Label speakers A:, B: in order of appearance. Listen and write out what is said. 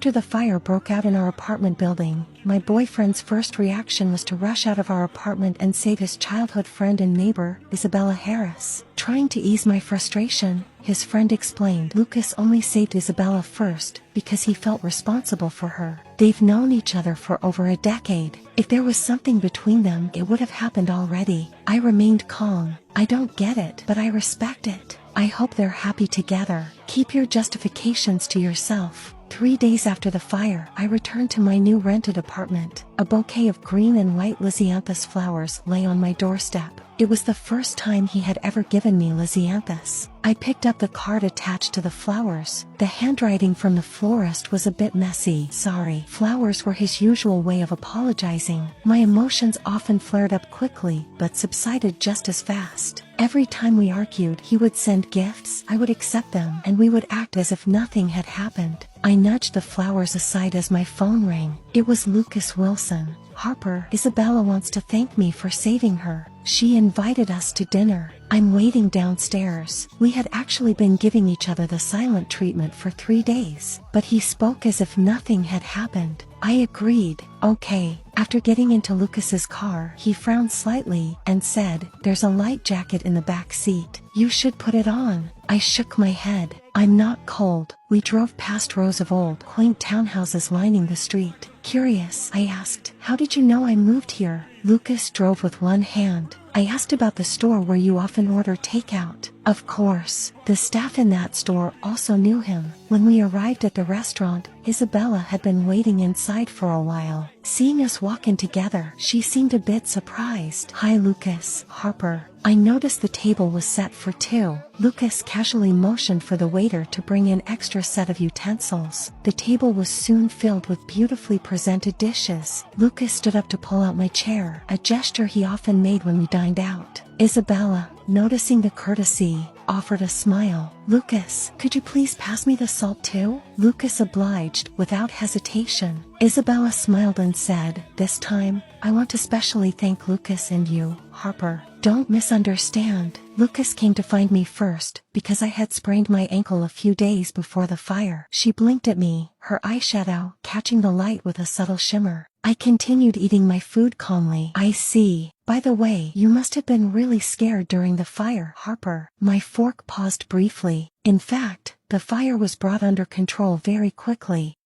A: After the fire broke out in our apartment building, my boyfriend's first reaction was to rush out of our apartment and save his childhood friend and neighbor, Isabella Harris. Trying to ease my frustration, his friend explained Lucas only saved Isabella first because he felt responsible for her. They've known each other for over a decade. If there was something between them, it would have happened already. I remained calm. I don't get it, but I respect it. I hope they're happy together. Keep your justifications to yourself. 3 days after the fire, I returned to my new rented apartment. A bouquet of green and white lisianthus flowers lay on my doorstep. It was the first time he had ever given me lisianthus. I picked up the card attached to the flowers. The handwriting from the florist was a bit messy. Sorry. Flowers were his usual way of apologizing. My emotions often flared up quickly, but subsided just as fast. Every time we argued, he would send gifts, I would accept them, and we would act as if nothing had happened. I nudged the flowers aside as my phone rang. It was Lucas Wilson. Harper, Isabella wants to thank me for saving her. She invited us to dinner. I'm waiting downstairs. We had actually been giving each other the silent treatment for 3 days, but he spoke as if nothing had happened. I agreed. Okay. After getting into Lucas's car, he frowned slightly and said, "There's a light jacket in the back seat. You should put it on." I shook my head. "I'm not cold." We drove past rows of old, quaint townhouses lining the street. Curious, I asked, "How did you know I moved here?" Lucas drove with one hand. I asked about the store where you often order takeout. Of course, the staff in that store also knew him. When we arrived at the restaurant, Isabella had been waiting inside for a while. Seeing us walk in together, she seemed a bit surprised. "Hi Lucas." "Harper." I noticed the table was set for 2. Lucas casually motioned for the waiter to bring an extra set of utensils. The table was soon filled with beautifully presented dishes. Lucas stood up to pull out my chair, a gesture he often made when we dined out. Isabella, noticing the courtesy, offered a smile. "Lucas, could you please pass me the salt too?" Lucas obliged, without hesitation. Isabella smiled and said, "This time, I want to specially thank Lucas and you, Harper. Don't misunderstand. Lucas came to find me first, because I had sprained my ankle a few days before the fire." She blinked at me, her eyeshadow catching the light with a subtle shimmer. I continued eating my food calmly. "I see. By the way, you must have been really scared during the fire, Harper." My fork paused briefly. In fact, the fire was brought under control very quickly.